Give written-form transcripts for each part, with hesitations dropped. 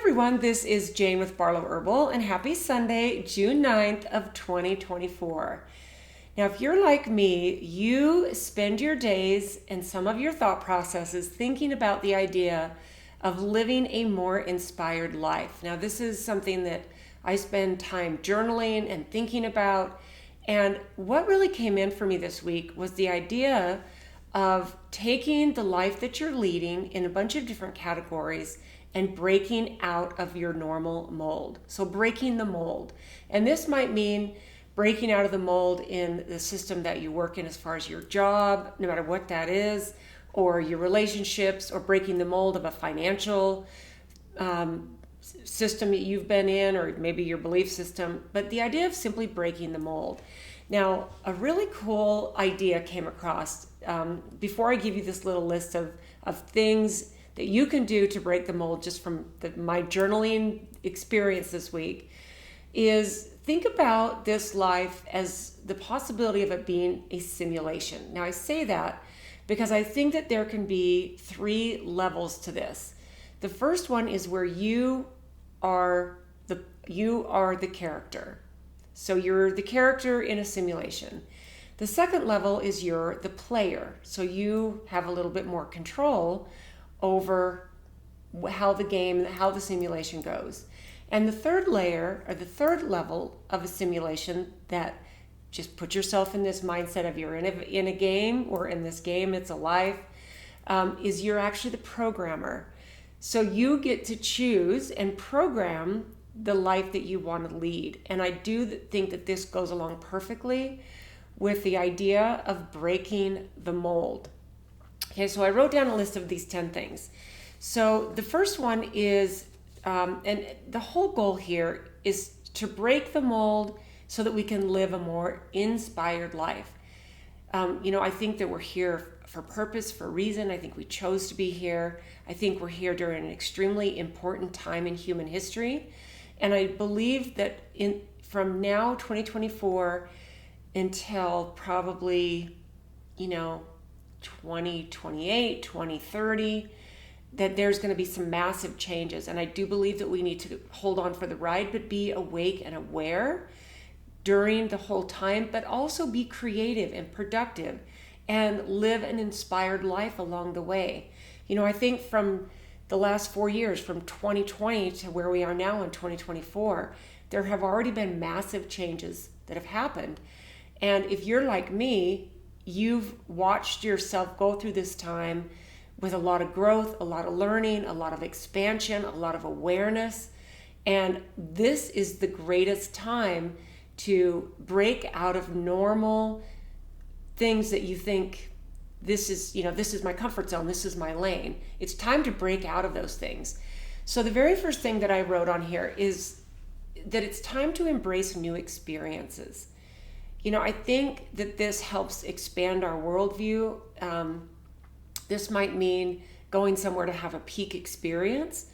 everyone, this is Jane with Barlow Herbal, and happy Sunday, June 9th of 2024. Now, if you're like me, you spend your days and some of your thought processes thinking about the idea of living a more inspired life. Now, this is something that I spend time journaling and thinking about, and what really came in for me this week was the idea of taking the life that you're leading in a bunch of different categories and breaking out of your normal mold. So breaking the mold. And this might mean breaking out of the mold in the system that you work in as far as your job, no matter what that is, or your relationships, or breaking the mold of a financial system that you've been in, or maybe your belief system. But the idea of simply breaking the mold. Now, a really cool idea came across before I give you this little list of things that you can do to break the mold just from my journaling experience this week, is think about this life as the possibility of it being a simulation. Now, I say that because I think that there can be three levels to this. The first one is where you are the character. So you're the character in a simulation. The second level is you're the player. So you have a little bit more control over how the simulation goes. And the third layer, or the third level of a simulation, that just put yourself in this mindset of you're in a game, or in this game, it's a life, is you're actually the programmer. So you get to choose and program the life that you want to lead. And I do think that this goes along perfectly with the idea of breaking the mold. Okay, so I wrote down a list of these 10 things. So the first one is, and the whole goal here is to break the mold so that we can live a more inspired life. I think that we're here for purpose, for reason. I think we chose to be here. I think we're here during an extremely important time in human history. And I believe that from now, 2024, until probably, 2028, 2030, that there's going to be some massive changes. And I do believe that we need to hold on for the ride, but be awake and aware during the whole time, but also be creative and productive and live an inspired life along the way. I think from the last 4 years, from 2020 to where we are now in 2024, there have already been massive changes that have happened. And if you're like me, you've watched yourself go through this time with a lot of growth, a lot of learning, a lot of expansion, a lot of awareness. And this is the greatest time to break out of normal things that you think, this is my comfort zone, this is my lane. It's time to break out of those things. So the very first thing that I wrote on here is that it's time to embrace new experiences. I think that this helps expand our worldview. This might mean going somewhere to have a peak experience.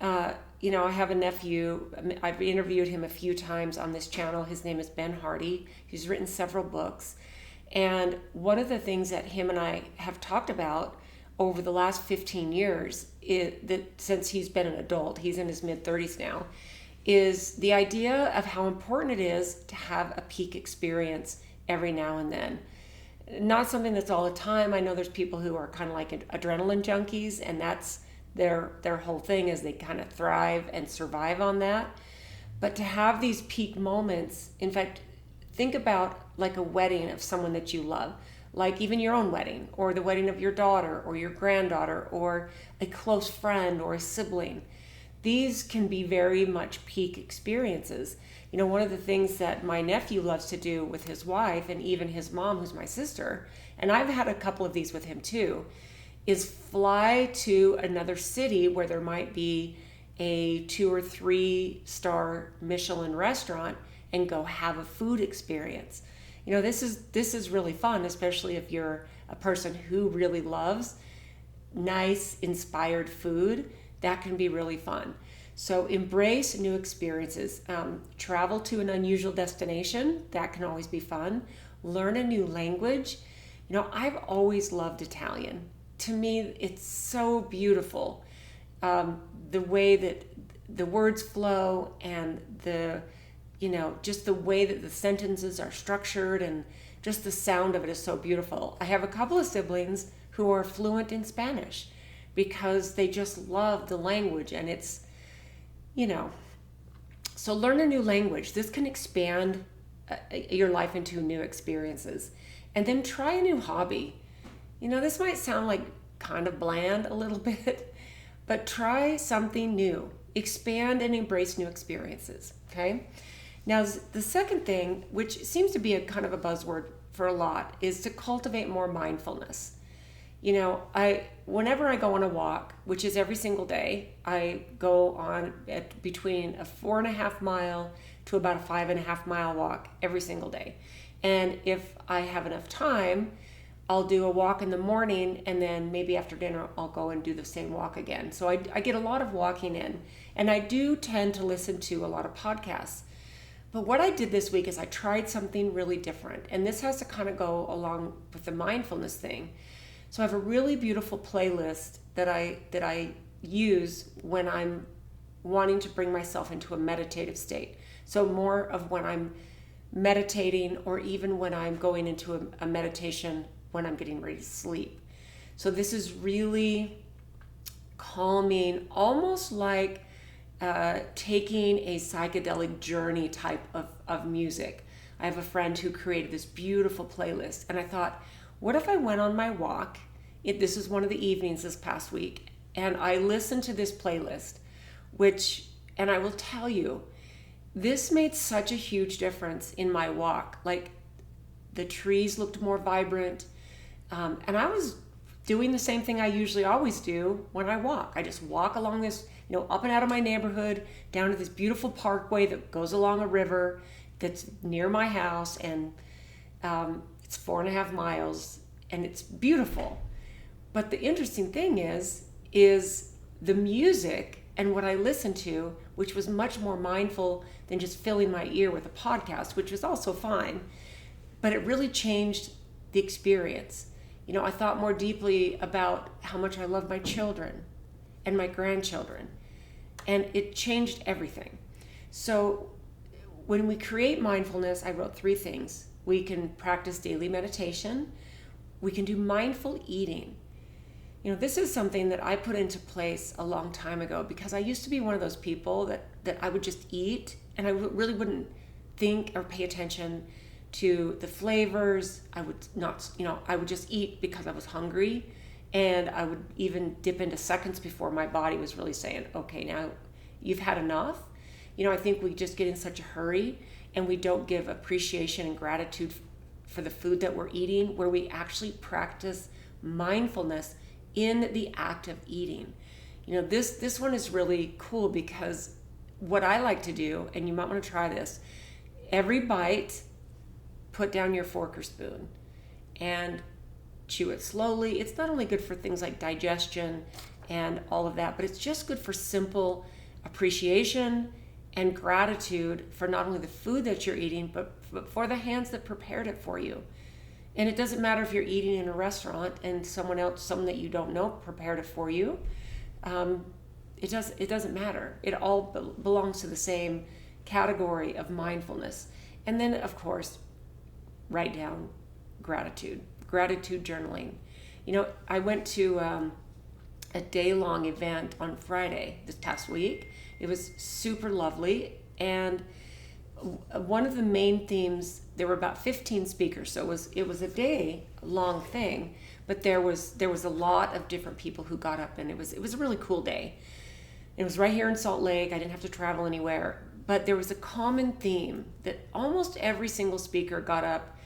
I have a nephew. I've interviewed him a few times on this channel. His name is Ben Hardy. He's written several books. And one of the things that him and I have talked about over the last 15 years, is that since he's been an adult, he's in his mid-30s now, is the idea of how important it is to have a peak experience every now and then. Not something that's all the time. I know there's people who are kind of like adrenaline junkies, and that's their whole thing, is they kind of thrive and survive on that. But to have these peak moments, in fact, think about like a wedding of someone that you love, like even your own wedding, or the wedding of your daughter or your granddaughter, or a close friend or a sibling. These can be very much peak experiences. One of the things that my nephew loves to do with his wife, and even his mom, who's my sister, and I've had a couple of these with him too, is fly to another city where there might be a 2 or 3 star Michelin restaurant and go have a food experience. This is really fun, especially if you're a person who really loves nice, inspired food. That can be really fun. So embrace new experiences. Travel to an unusual destination. That can always be fun. Learn a new language. I've always loved Italian. To me, it's so beautiful. The way that the words flow, and just the way that the sentences are structured, and just the sound of it is so beautiful. I have a couple of siblings who are fluent in Spanish because they just love the language, and it's, so learn a new language. This can expand your life into new experiences. And then try a new hobby. This might sound like kind of bland a little bit, but try something new. Expand and embrace new experiences, okay? Now, the second thing, which seems to be a kind of a buzzword for a lot, is to cultivate more mindfulness. Whenever I go on a walk, which is every single day, I go on at between a 4.5 mile to about a 5.5 mile walk every single day. And if I have enough time, I'll do a walk in the morning, and then maybe after dinner, I'll go and do the same walk again. So I get a lot of walking in, and I do tend to listen to a lot of podcasts. But what I did this week is I tried something really different, and this has to kind of go along with the mindfulness thing. So I have a really beautiful playlist that I use when I'm wanting to bring myself into a meditative state. So more of when I'm meditating, or even when I'm going into a meditation when I'm getting ready to sleep. So this is really calming, almost like taking a psychedelic journey type of music. I have a friend who created this beautiful playlist, and I thought, what if I went on my walk? This is one of the evenings this past week, and I listened to this playlist, and I will tell you, this made such a huge difference in my walk. Like, the trees looked more vibrant, and I was doing the same thing I usually always do when I walk. I just walk along this, up and out of my neighborhood, down to this beautiful parkway that goes along a river that's near my house, and it's 4.5 miles, and it's beautiful. But the interesting thing is the music and what I listened to, which was much more mindful than just filling my ear with a podcast, which was also fine, but it really changed the experience. I thought more deeply about how much I love my children and my grandchildren, and it changed everything. So when we create mindfulness, I wrote 3 things. We can practice daily meditation. We can do mindful eating. This is something that I put into place a long time ago, because I used to be one of those people that I would just eat, and I really wouldn't think or pay attention to the flavors. I would not, I would just eat because I was hungry, and I would even dip into seconds before my body was really saying, okay, now you've had enough. I think we just get in such a hurry, and we don't give appreciation and gratitude for the food that we're eating, where we actually practice mindfulness in the act of eating. This one is really cool, because what I like to do, and you might want to try this, every bite, put down your fork or spoon and chew it slowly. It's not only good for things like digestion and all of that, but it's just good for simple appreciation and gratitude for not only the food that you're eating, but for the hands that prepared it for you. And it doesn't matter if you're eating in a restaurant and someone that you don't know, prepared it for you. It doesn't matter. It all belongs to the same category of mindfulness. And then, of course, write down gratitude journaling. I went to a day-long event on Friday this past week. It was super lovely, and one of the main themes, there were about 15 speakers, so it was a day-long thing, but there was a lot of different people who got up, and it was a really cool day. It was right here in Salt Lake. I didn't have to travel anywhere, but there was a common theme that almost every single speaker got up,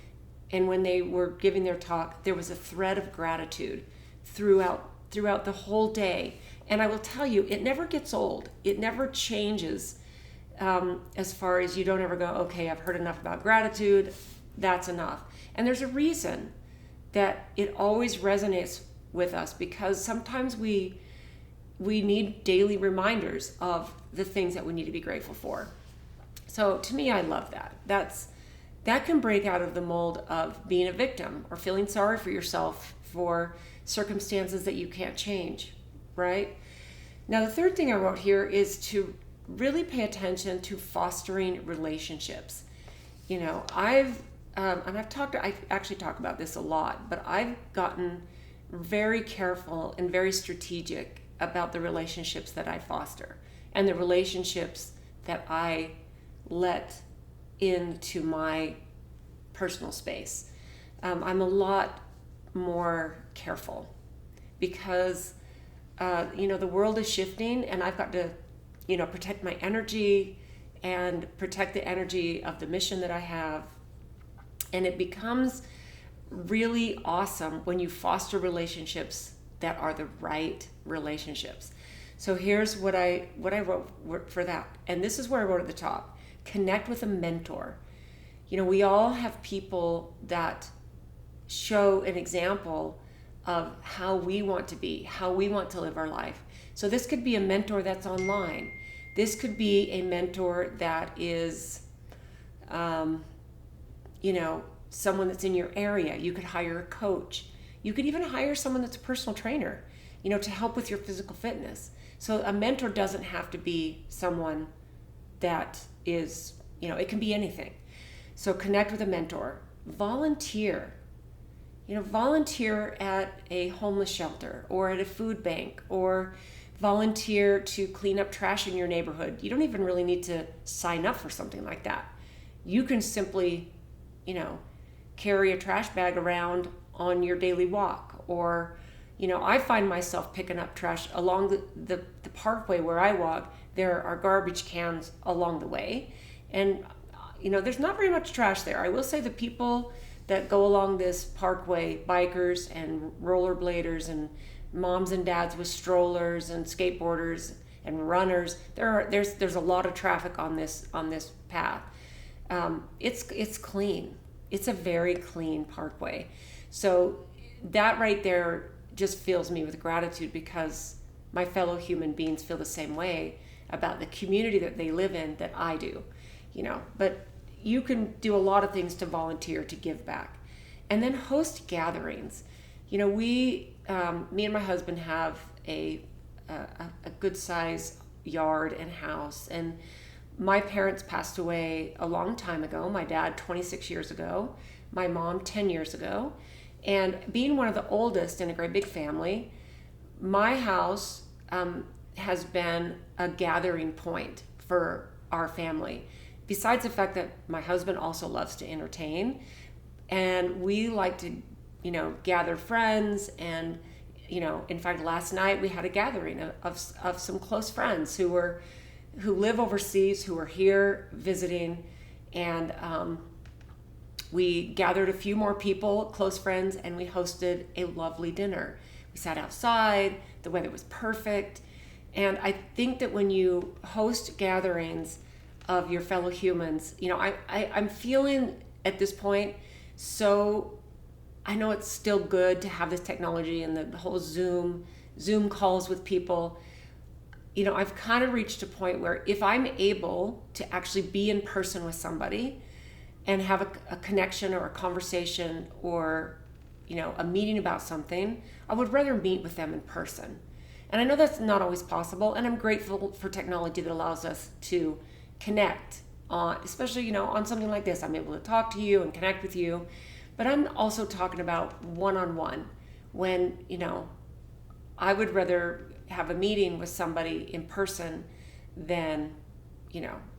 and when they were giving their talk, there was a thread of gratitude throughout the whole day. And I will tell you, it never gets old. It never changes. As far as you don't ever go, okay, I've heard enough about gratitude, that's enough. And there's a reason that it always resonates with us, because sometimes we need daily reminders of the things that we need to be grateful for. So to me, I love that. That can break out of the mold of being a victim or feeling sorry for yourself for circumstances that you can't change, right? Now, the third thing I wrote here is to really pay attention to fostering relationships. You know, I actually talk about this a lot, but I've gotten very careful and very strategic about the relationships that I foster and the relationships that I let into my personal space. I'm a lot more careful because, the world is shifting, and I've got to, protect my energy and protect the energy of the mission that I have. And it becomes really awesome when you foster relationships that are the right relationships. So here's what I wrote for that. And this is where I wrote at the top: connect with a mentor. We all have people that show an example of how we want to be, how we want to live our life. So this could be a mentor that's online. This could be a mentor that is, someone that's in your area. You could hire a coach. You could even hire someone that's a personal trainer, to help with your physical fitness. So a mentor doesn't have to be someone that is, it can be anything. So connect with a mentor. Volunteer. Volunteer at a homeless shelter or at a food bank, or volunteer to clean up trash in your neighborhood. You don't even really need to sign up for something like that. You can simply, carry a trash bag around on your daily walk. Or, I find myself picking up trash along the parkway where I walk. There are garbage cans along the way. And, there's not very much trash there. I will say the people that go along this parkway, bikers and rollerbladers and moms and dads with strollers and skateboarders and runners, there's a lot of traffic on this path. It's clean. It's a very clean parkway. So that right there just fills me with gratitude, because my fellow human beings feel the same way about the community that they live in that I do. But you can do a lot of things to volunteer, to give back. And then host gatherings. Me and my husband have a good size yard and house, and my parents passed away a long time ago. My dad 26 years ago, my mom 10 years ago. And being one of the oldest in a great big family, my house has been a gathering point for our family. Besides the fact that my husband also loves to entertain, and we like to, gather friends. And, in fact, last night we had a gathering of some close friends who live overseas, who are here visiting. And we gathered a few more people, close friends, and we hosted a lovely dinner. We sat outside, the weather was perfect. And I think that when you host gatherings of your fellow humans, I'm feeling at this point, so I know it's still good to have this technology and the whole Zoom calls with people. I've kind of reached a point where if I'm able to actually be in person with somebody and have a connection or a conversation or, a meeting about something, I would rather meet with them in person. And I know that's not always possible, and I'm grateful for technology that allows us to connect on, especially, on something like this. I'm able to talk to you and connect with you, but I'm also talking about one-on-one when, I would rather have a meeting with somebody in person than,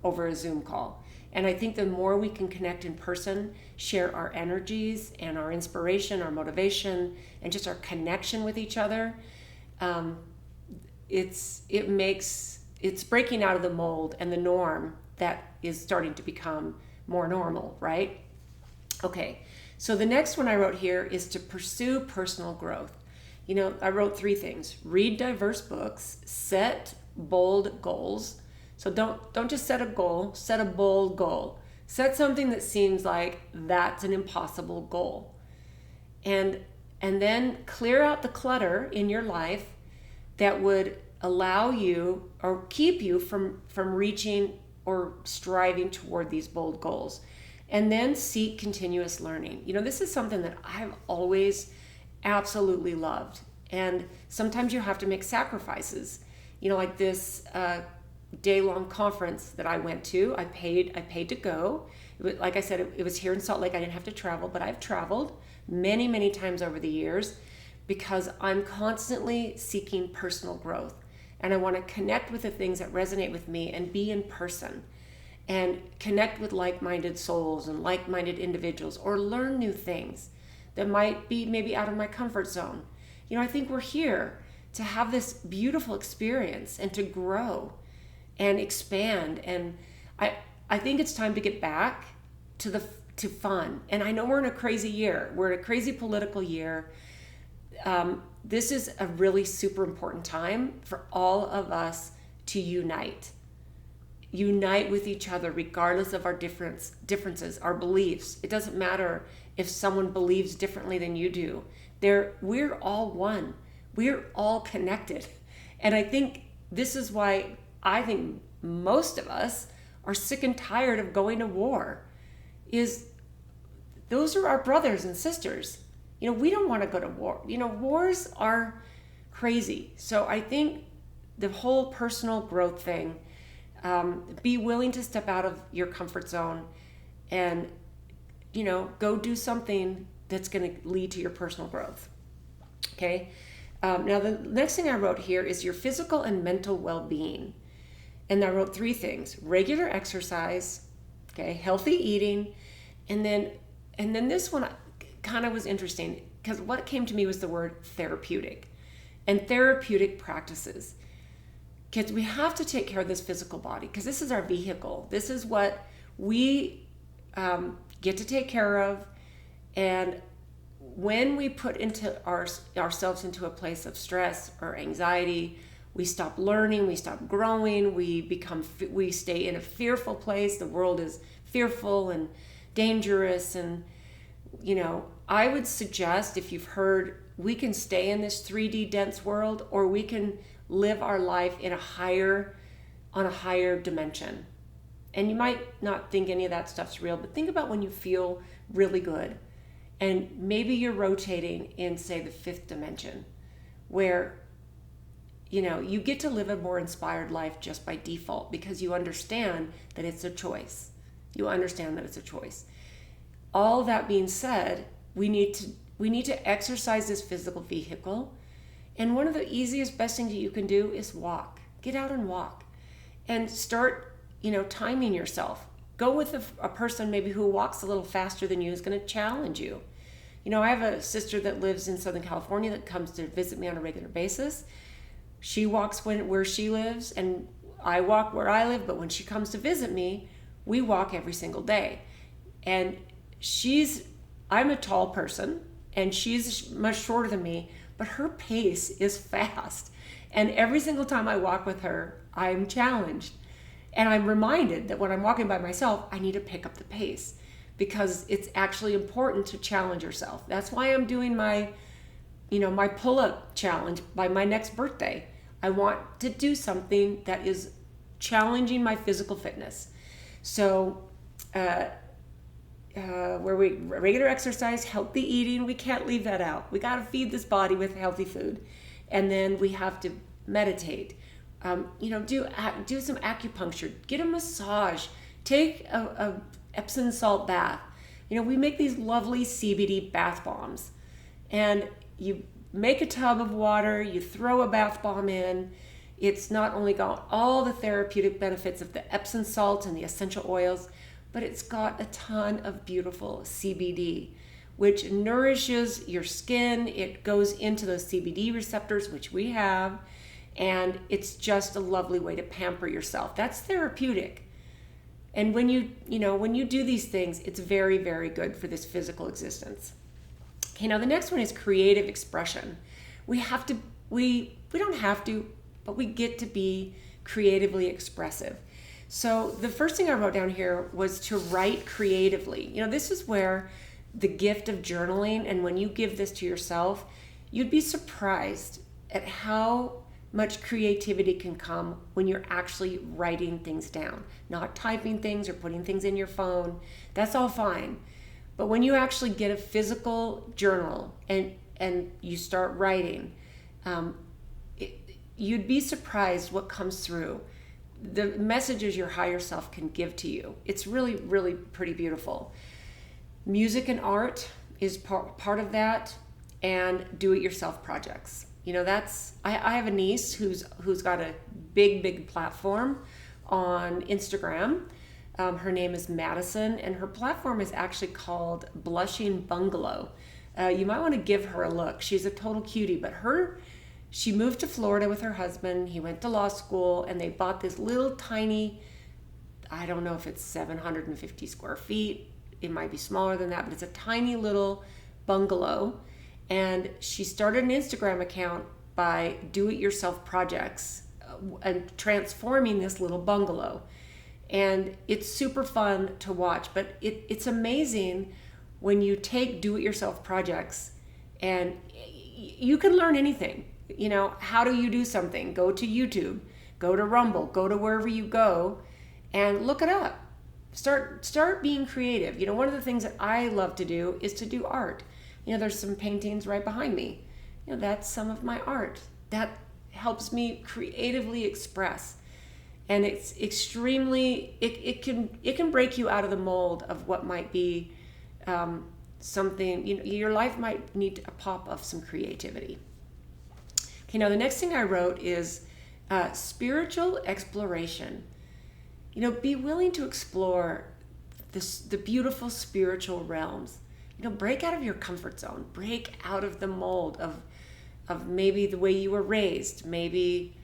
over a Zoom call. And I think the more we can connect in person, share our energies and our inspiration, our motivation, and just our connection with each other, it's breaking out of the mold and the norm that is starting to become more normal, right? Okay, so the next one I wrote here is to pursue personal growth. I wrote 3 things: read diverse books, set bold goals. So don't just set a goal, set a bold goal. Set something that seems like that's an impossible goal. And then clear out the clutter in your life that would allow you or keep you from reaching or striving toward these bold goals. And then seek continuous learning. This is something that I've always absolutely loved. And sometimes you have to make sacrifices. Like this day-long conference that I went to. I paid to go. Like I said, it was here in Salt Lake. I didn't have to travel, but I've traveled many, many times over the years because I'm constantly seeking personal growth. And I want to connect with the things that resonate with me and be in person and connect with like-minded souls and like-minded individuals, or learn new things that might be maybe out of my comfort zone. I think we're here to have this beautiful experience and to grow and expand. And I think it's time to get back to fun. And I know we're in a crazy year. We're in a crazy political year. This is a really super important time for all of us to unite with each other, regardless of our differences, our beliefs. It doesn't matter if someone believes differently than you do. We're all one. We're all connected. And I think this is why I think most of us are sick and tired of going to war. Those are our brothers and sisters. We don't want to go to war. Wars are crazy. So I think the whole personal growth thing, be willing to step out of your comfort zone and, go do something that's going to lead to your personal growth. Okay. Now the next thing I wrote here is your physical and mental well-being. And I wrote 3 things: regular exercise, okay, healthy eating, and then this one kind of was interesting because what came to me was the word therapeutic and therapeutic practices. Kids, we have to take care of this physical body because this is our vehicle. This is what we get to take care of. And when we put ourselves into a place of stress or anxiety, we stop learning, we stop growing, we stay in a fearful place. The world is fearful and dangerous. And, I would suggest, if you've heard, we can stay in this 3D dense world, or we can live our life on a higher dimension. And you might not think any of that stuff's real, but think about when you feel really good. And maybe you're rotating in, say, the 5th dimension, where, you get to live a more inspired life just by default because you understand that it's a choice. All that being said, we need to exercise this physical vehicle. And one of the easiest, best things that you can do is walk. Get out and walk. And start, timing yourself. Go with a person maybe who walks a little faster than you, is going to challenge you. I have a sister that lives in Southern California that comes to visit me on a regular basis. She walks where she lives, and I walk where I live, but when she comes to visit me, we walk every single day. And I'm a tall person, and she's much shorter than me, but her pace is fast. And every single time I walk with her, I'm challenged. And I'm reminded that when I'm walking by myself, I need to pick up the pace because it's actually important to challenge yourself. That's why I'm doing my pull-up challenge by my next birthday. I want to do something that is challenging my physical fitness. So, regular exercise, healthy eating, we can't leave that out. We got to feed this body with healthy food. And then we have to meditate. Do some acupuncture, get a massage, take a Epsom salt bath. We make these lovely CBD bath bombs, and you make a tub of water, you throw a bath bomb in. It's not only got all the therapeutic benefits of the Epsom salt and the essential oils, but it's got a ton of beautiful CBD, which nourishes your skin. It goes into those CBD receptors, which we have, and it's just a lovely way to pamper yourself. That's therapeutic. And when you do these things, it's very, very good for this physical existence. Okay, now the next one is creative expression. We don't have to, but we get to be creatively expressive. So the first thing I wrote down here was to write creatively. This is where the gift of journaling, and when you give this to yourself, you'd be surprised at how much creativity can come when you're actually writing things down, not typing things or putting things in your phone. That's all fine. But when you actually get a physical journal and you start writing, you'd be surprised what comes through. the messages your higher self can give to you. It's really, really pretty beautiful. Music and art is part of that, and do-it-yourself projects. That's I have a niece who's got a big platform on Instagram. Her name is Madison, and her platform is actually called Blushing Bungalow. You might want to give her a look. She's a total cutie, but she moved to Florida with her husband. He went to law school, and they bought this little tiny, I don't know if it's 750 square feet. It might be smaller than that, but it's a tiny little bungalow. And she started an Instagram account by do-it-yourself projects and transforming this little bungalow. And it's super fun to watch, but it's amazing when you take do-it-yourself projects, and you can learn anything. How do you do something? Go to YouTube, go to Rumble, go to wherever you go and look it up. Start being creative. One of the things that I love to do is to do art. There's some paintings right behind me. That's some of my art. That helps me creatively express. And it's extremely, it can break you out of the mold of what might be something, your life might need a pop of some creativity. Okay, now the next thing I wrote is spiritual exploration. Be willing to explore the beautiful spiritual realms. Break out of your comfort zone. Break out of the mold of maybe the way you were raised, maybe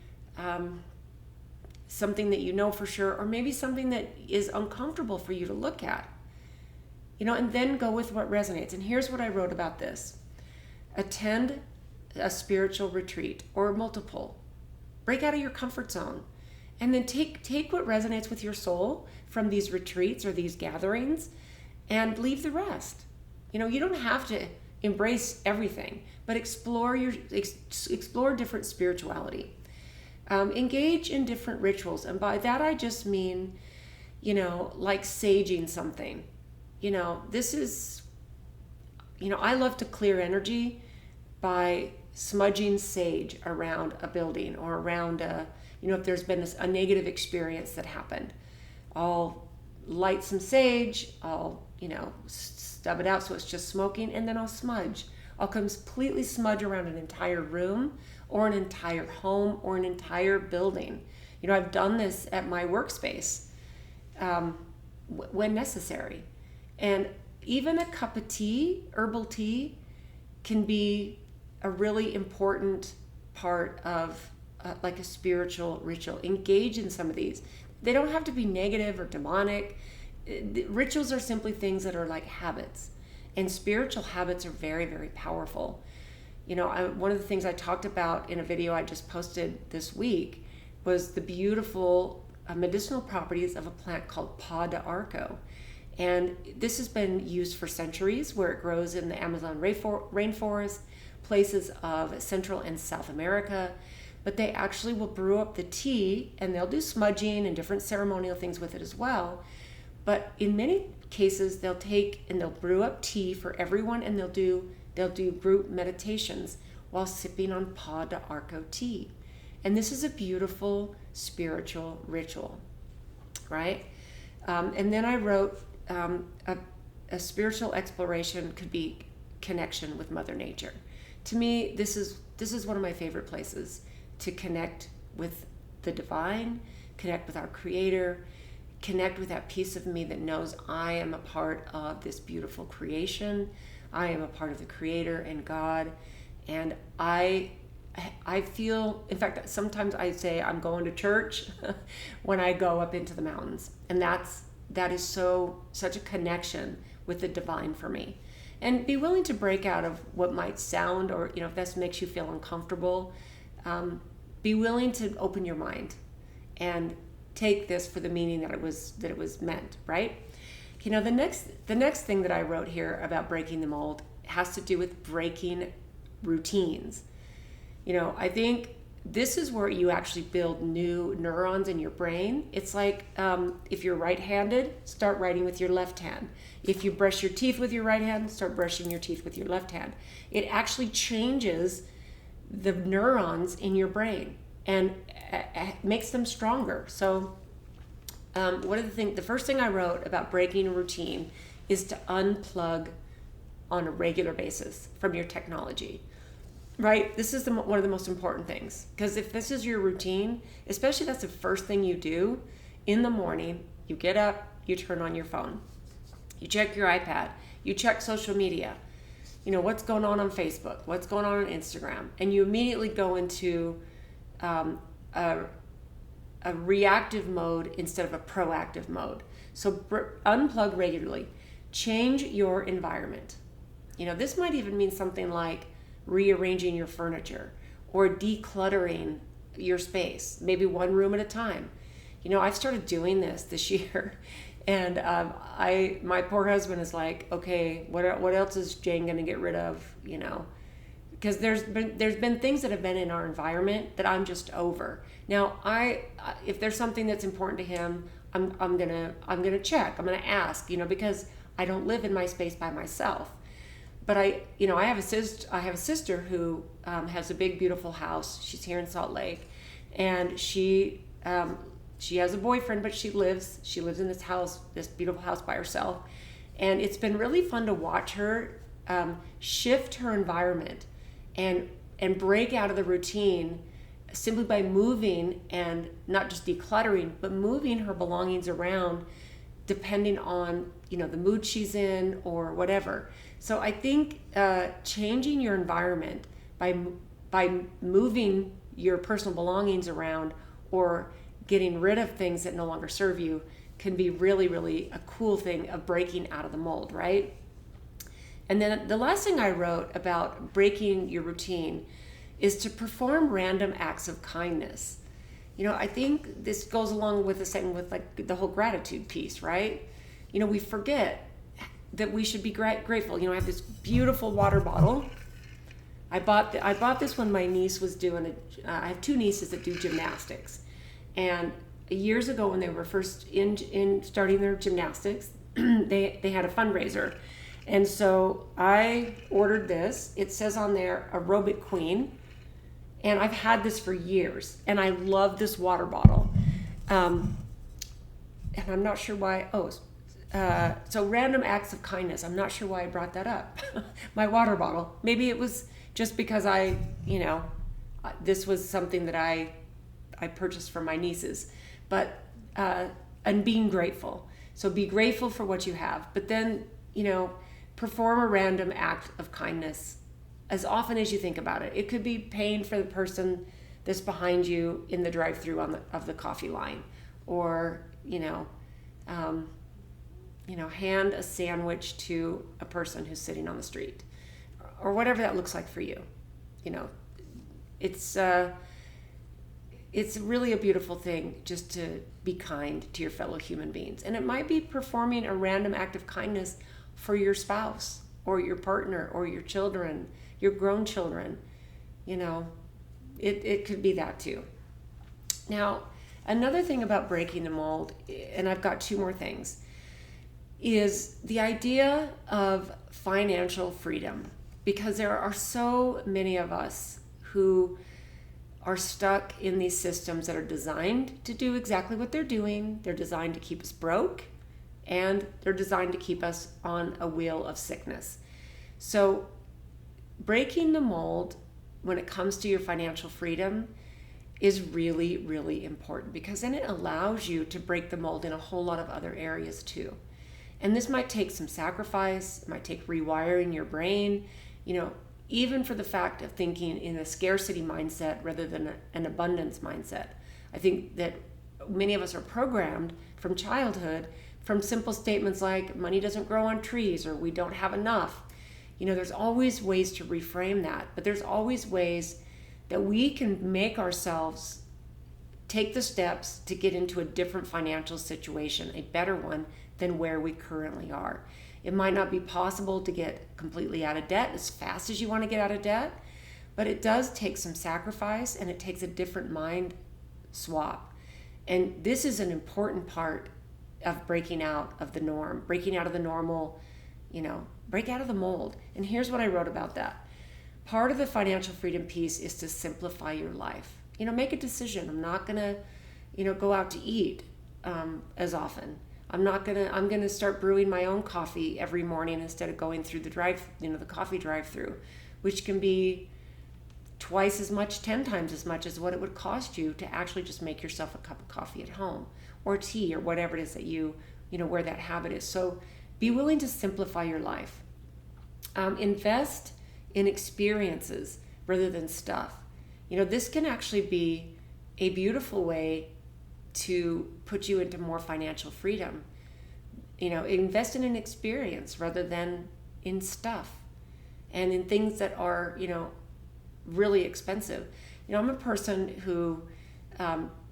something that you know for sure, or maybe something that is uncomfortable for you to look at. And then go with what resonates. And here's what I wrote about this. Attend a spiritual retreat or multiple. Break out of your comfort zone. And then take what resonates with your soul from these retreats or these gatherings and leave the rest. You don't have to embrace everything, but explore different spirituality. Engage in different rituals. And by that I just mean, like saging something. This is, I love to clear energy by smudging sage around a building or around if there's been a negative experience that happened. I'll light some sage, I'll, stub it out so it's just smoking, and then I'll smudge. I'll completely smudge around an entire room or an entire home or an entire building. I've done this at my workspace when necessary. And even a cup of tea, herbal tea, can be a really important part of like a spiritual ritual. Engage in some of these. They don't have to be negative or demonic. Rituals are simply things that are like habits, and spiritual habits are very, very powerful. One of the things I talked about in a video I just posted this week was the beautiful medicinal properties of a plant called Pau d'Arco. And this has been used for centuries, where it grows in the Amazon rainforest, places of Central and South America. But they actually will brew up the tea, and they'll do smudging and different ceremonial things with it as well. But in many cases, they'll take and they'll brew up tea for everyone, and they'll do group meditations while sipping on Pau d'Arco tea. And this is a beautiful spiritual ritual, right? And then I wrote a spiritual exploration could be connection with Mother Nature. To me, this is one of my favorite places to connect with the divine, connect with our Creator, connect with that piece of me that knows I am a part of this beautiful creation. I am a part of the Creator and God, and I feel, in fact, sometimes I say I'm going to church when I go up into the mountains, and that is such a connection with the divine for me. And be willing to break out of what might sound, or if this makes you feel uncomfortable, be willing to open your mind and take this for the meaning that it was meant, right? The next thing that I wrote here about breaking the mold has to do with breaking routines. I think this is where you actually build new neurons in your brain. It's like if you're right-handed, start writing with your left hand. If you brush your teeth with your right hand, start brushing your teeth with your left hand. It actually changes the neurons in your brain. And makes them stronger. So the first thing I wrote about breaking a routine is to unplug on a regular basis from your technology, right? This is one of the most important things, because if this is your routine, especially that's the first thing you do in the morning, you get up, you turn on your phone, you check your iPad, you check social media, what's going on Facebook, what's going on Instagram, and you immediately go into a reactive mode instead of a proactive mode. So unplug regularly. Change your environment. This might even mean something like rearranging your furniture or decluttering your space, maybe one room at a time. I've started doing this year, and my poor husband is like, okay, what else is Jane going to get rid of? Because there's been things that have been in our environment that I'm just over. Now, if there's something that's important to him, I'm gonna check. I'm gonna ask, because I don't live in my space by myself. But I have a sister who has a big, beautiful house. She's here in Salt Lake, and she has a boyfriend, but she lives in this beautiful house by herself. And it's been really fun to watch her shift her environment and break out of the routine simply by moving, and not just decluttering, but moving her belongings around depending on the mood she's in or whatever. So I think changing your environment by moving your personal belongings around or getting rid of things that no longer serve you can be really, really a cool thing of breaking out of the mold, right? And then the last thing I wrote about breaking your routine is to perform random acts of kindness. I think this goes along with the same with like the whole gratitude piece, right? We forget that we should be grateful. I have this beautiful water bottle. I bought this when my niece was doing I have two nieces that do gymnastics, and years ago when they were first in starting their gymnastics, they had a fundraiser. And so I ordered this. It says on there, Aerobic Queen. And I've had this for years. And I love this water bottle. And I'm not sure why. So random acts of kindness. I'm not sure why I brought that up. My water bottle. Maybe it was just because this was something that I purchased for my nieces. But, and being grateful. So be grateful for what you have. But then, perform a random act of kindness as often as you think about it. It could be paying for the person that's behind you in the drive-through of the coffee line, or hand a sandwich to a person who's sitting on the street, or whatever that looks like for you. It's really a beautiful thing just to be kind to your fellow human beings, and it might be performing a random act of kindness for your spouse or your partner or your children, your grown children. It could be that too. Now, another thing about breaking the mold, and I've got two more things, is the idea of financial freedom, because there are so many of us who are stuck in these systems that are designed to do exactly what they're doing. They're designed to keep us broke, and they're designed to keep us on a wheel of sickness. So breaking the mold when it comes to your financial freedom is really, really important, because then it allows you to break the mold in a whole lot of other areas too. And this might take some sacrifice. It might take rewiring your brain, even for the fact of thinking in a scarcity mindset rather than an abundance mindset. I think that many of us are programmed from childhood from simple statements like money doesn't grow on trees, or we don't have enough. There's always ways to reframe that, but there's always ways that we can make ourselves take the steps to get into a different financial situation, a better one than where we currently are. It might not be possible to get completely out of debt as fast as you want to get out of debt, but it does take some sacrifice, and it takes a different mind swap. And this is an important part of breaking out of the norm, breaking out of the normal, break out of the mold. And here's what I wrote about that. Part of the financial freedom piece is to simplify your life. make a decision. I'm not going to, go out to eat as often. I'm going to start brewing my own coffee every morning instead of going through the coffee drive-through, which can be twice as much, 10 times as much as what it would cost you to actually just make yourself a cup of coffee at home, or tea, or whatever it is that where that habit is. So be willing to simplify your life. Invest in experiences rather than stuff. This can actually be a beautiful way to put you into more financial freedom. Invest in an experience rather than in stuff and in things that are, really expensive. I'm a person who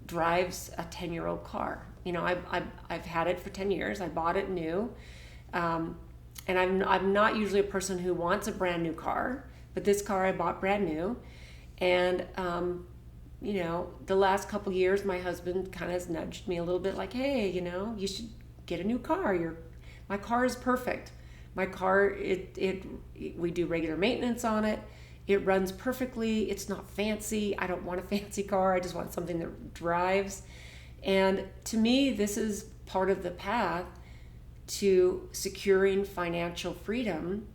drives a 10-year-old car. I've had it for 10 years. I bought it new. And I'm not usually a person who wants a brand new car, but this car I bought brand new. And, the last couple years, my husband kind of has nudged me a little bit like, hey, you should get a new car. My car is perfect. My car, we do regular maintenance on it. It runs perfectly. It's not fancy. I don't want a fancy car. I just want something that drives. And to me, this is part of the path to securing financial freedom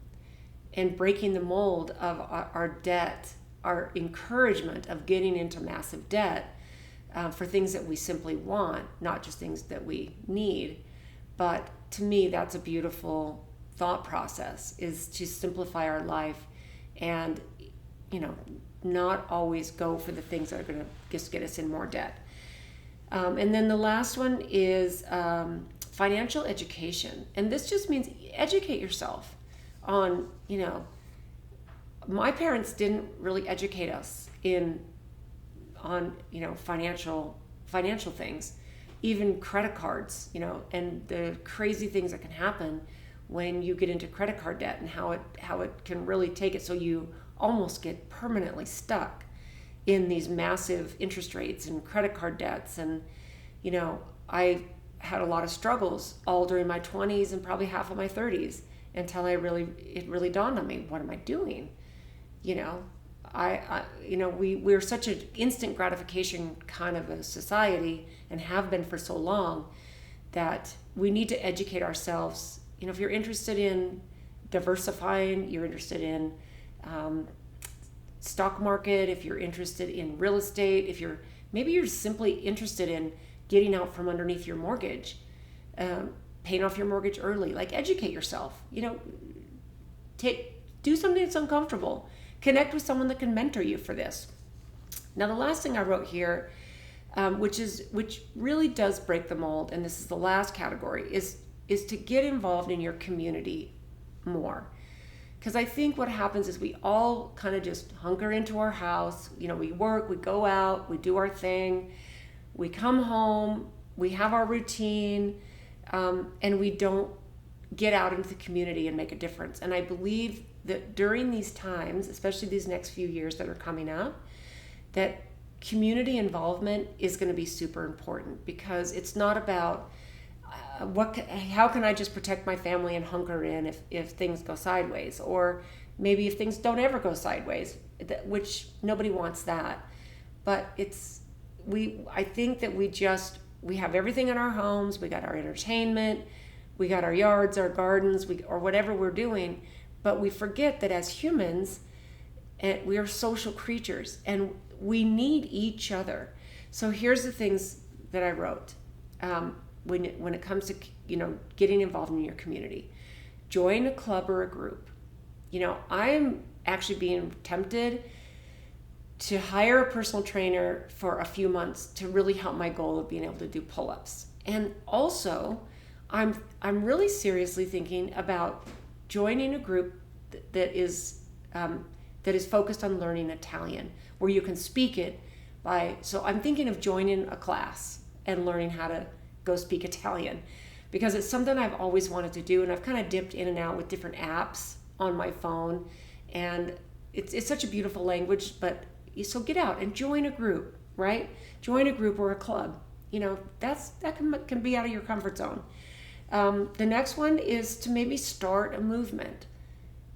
and breaking the mold of our debt, our encouragement of getting into massive debt for things that we simply want, not just things that we need. But to me, that's a beautiful thought process, is to simplify our life and, not always go for the things that are going to just get us in more debt. And then the last one is financial education. And this just means educate yourself on, my parents didn't really educate us on financial things, even credit cards, and the crazy things that can happen when you get into credit card debt, and how it can really take it so you almost get permanently stuck in these massive interest rates and credit card debts. And I had a lot of struggles all during my 20s and probably half of my 30s until it really dawned on me, what am I doing? We're such an instant gratification kind of a society, and have been for so long, that we need to educate ourselves. If you're interested in diversifying, you're interested in stock market, if you're interested in real estate, maybe you're simply interested in getting out from underneath your mortgage, paying off your mortgage early, like educate yourself, do something that's uncomfortable, connect with someone that can mentor you for this. Now, the last thing I wrote here, which really does break the mold, and this is the last category, is to get involved in your community more. Because I think what happens is we all kind of just hunker into our house. We work, we go out, we do our thing, we come home, we have our routine, and we don't get out into the community and make a difference. And I believe that during these times, especially these next few years that are coming up, that community involvement is going to be super important, because it's not about how can I just protect my family and hunker in if things go sideways, or maybe if things don't ever go sideways, which nobody wants that. But I think that we have everything in our homes. We got our entertainment, we got our yards, our gardens, or whatever we're doing, but we forget that as humans, we are social creatures and we need each other. So here's the things that I wrote. When it comes to getting involved in your community, join a club or a group. I'm actually being tempted to hire a personal trainer for a few months to really help my goal of being able to do pull-ups. And also, I'm really seriously thinking about joining a group that is focused on learning Italian, where you can speak it so I'm thinking of joining a class and learning how to go speak Italian, because it's something I've always wanted to do, and I've kind of dipped in and out with different apps on my phone, and it's such a beautiful language. But so get out and join a group, right? Join a group or a club. That can be out of your comfort zone. The next one is to maybe start a movement.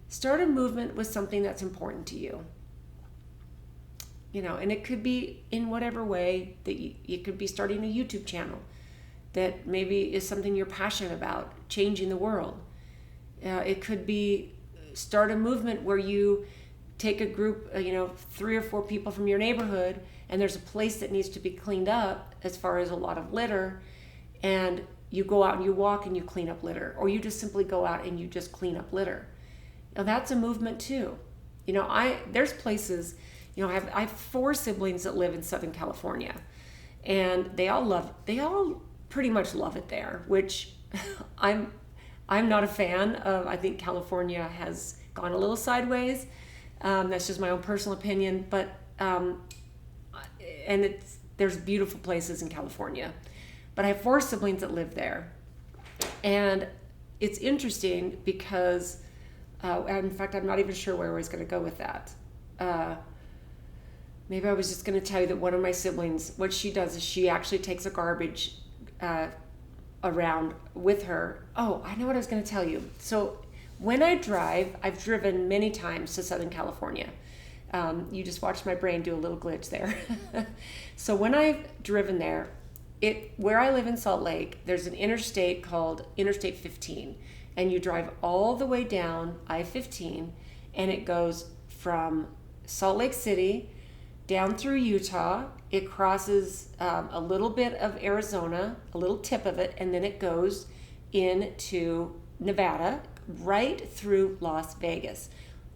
Start a movement with something that's important to you. and it could be in whatever way that you could be starting a YouTube channel that maybe is something you're passionate about, changing the world. It could be start a movement where you take a group, 3 or 4 people from your neighborhood, and there's a place that needs to be cleaned up as far as a lot of litter, and you go out and you walk and you clean up litter, or you just simply go out and you just clean up litter. Now that's a movement too. There's places, I have 4 siblings that live in Southern California, and they all pretty much love it there, which I'm not a fan of. I think California has gone a little sideways. That's just my own personal opinion, but there's beautiful places in California. But I have 4 siblings that live there, and it's interesting because, in fact, I'm not even sure where I was going to go with that. Maybe I was just going to tell you that one of my siblings, what she does is she actually takes a garbage around with her. Oh, I know what I was going to tell you. So when I drive, I've driven many times to Southern California. You just watched my brain do a little glitch there. So when I've driven there, where I live in Salt Lake, there's an interstate called Interstate 15, and you drive all the way down I-15, and it goes from Salt Lake City down through Utah. It crosses a little bit of Arizona, a little tip of it, and then it goes into Nevada, right through Las Vegas,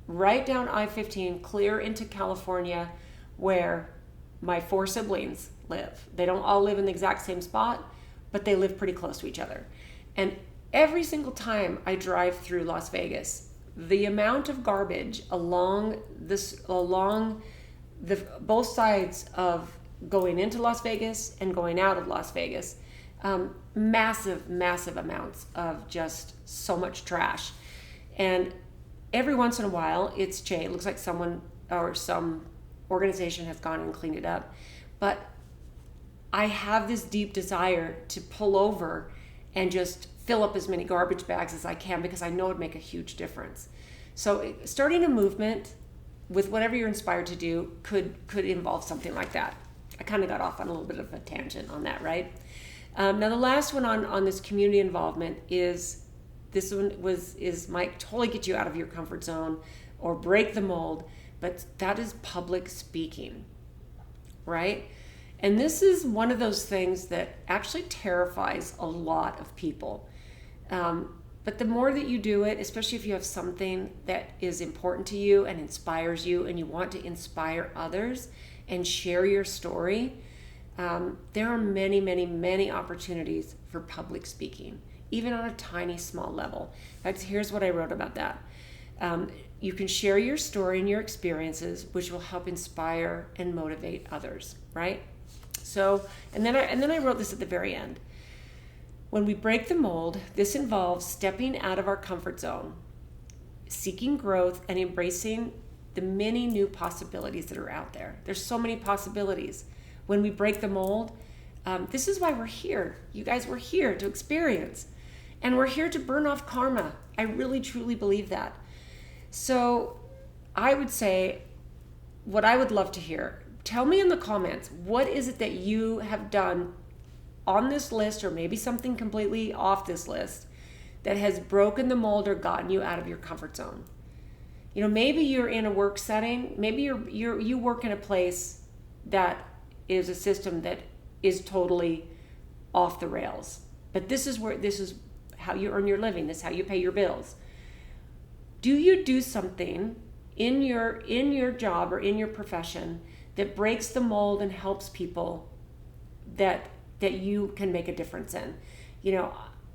right down I-15, clear into California, where my 4 siblings live. They don't all live in the exact same spot, but they live pretty close to each other. And every single time I drive through Las Vegas, the amount of garbage along both sides of going into Las Vegas and going out of Las Vegas, massive amounts of just so much trash. And every once in a while it's changed. It looks like someone or some organization has gone and cleaned it up. But I have this deep desire to pull over and just fill up as many garbage bags as I can, because I know it'd make a huge difference. So starting a movement with whatever you're inspired to do could involve something like that. I kind of got off on a little bit of a tangent on that, right? Now the last one on this community involvement is, this one might totally get you out of your comfort zone or break the mold, but that is public speaking, right? And this is one of those things that actually terrifies a lot of people. But the more that you do it, especially if you have something that is important to you and inspires you, and you want to inspire others and share your story, there are many opportunities for public speaking, even on a tiny, small level. In fact, here's what I wrote about that. You can share your story and your experiences, which will help inspire and motivate others, right? So, and then I wrote this at the very end. When we break the mold, this involves stepping out of our comfort zone, seeking growth, and embracing the many new possibilities that are out there. There's so many possibilities. When we break the mold, this is why we're here. You guys, we're here to experience. And we're here to burn off karma. I really, truly believe that. So I would say, what I would love to hear, tell me in the comments, what is it that you have done on this list, or maybe something completely off this list, that has broken the mold or gotten you out of your comfort zone? Maybe you're in a work setting, maybe you work in a place that is a system that is totally off the rails. But this is how you earn your living, this is how you pay your bills. Do you do something in your job or in your profession that breaks the mold and helps people that you can make a difference in?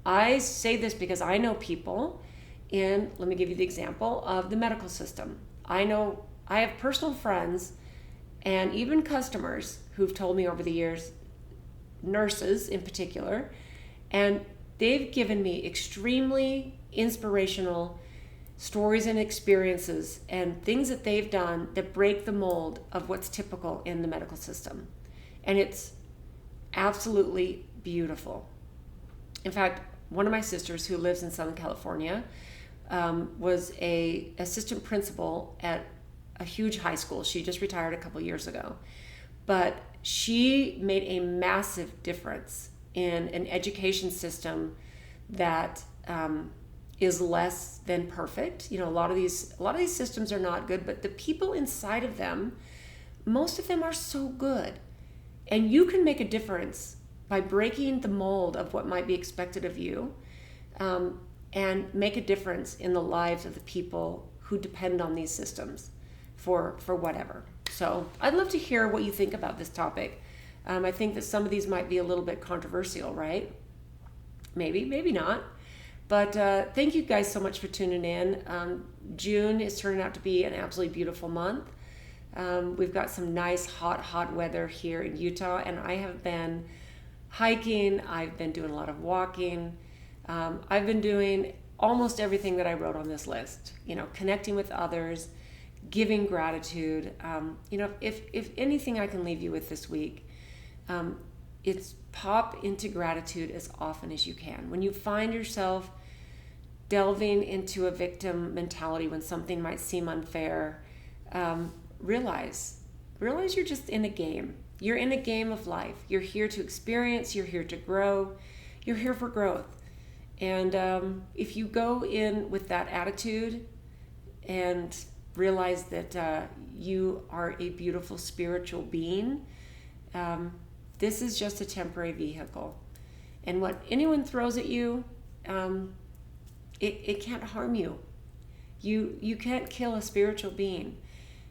I say this because I know people let me give you the example of the medical system. I have personal friends and even customers who've told me over the years, nurses in particular, and they've given me extremely inspirational stories and experiences and things that they've done that break the mold of what's typical in the medical system. And it's absolutely beautiful. In fact, one of my sisters who lives in Southern California was a assistant principal at a huge high school. She just retired a couple years ago. But she made a massive difference in an education system that is less than perfect. A lot of these systems are not good, but the people inside of them, most of them are so good. And you can make a difference by breaking the mold of what might be expected of you, and make a difference in the lives of the people who depend on these systems for whatever. So I'd love to hear what you think about this topic. I think that some of these might be a little bit controversial, right? Maybe not. But thank you guys so much for tuning in. June is turning out to be an absolutely beautiful month. We've got some nice hot weather here in Utah, and I have been hiking. I've been doing a lot of walking. I've been doing almost everything that I wrote on this list. Connecting with others, giving gratitude. If anything I can leave you with this week, it's pop into gratitude as often as you can. When you find yourself delving into a victim mentality when something might seem unfair, realize you're just in a game. You're in a game of life. You're here to experience. You're here to grow. You're here for growth. And if you go in with that attitude and realize that you are a beautiful spiritual being, this is just a temporary vehicle. And what anyone throws at you, it can't harm you. You can't kill a spiritual being.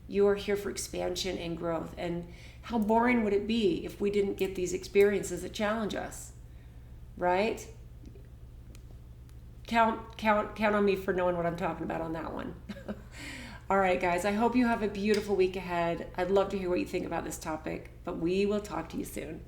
You are here for expansion and growth. And how boring would it be if we didn't get these experiences that challenge us, right? Count on me for knowing what I'm talking about on that one. All right, guys, I hope you have a beautiful week ahead. I'd love to hear what you think about this topic, but we will talk to you soon.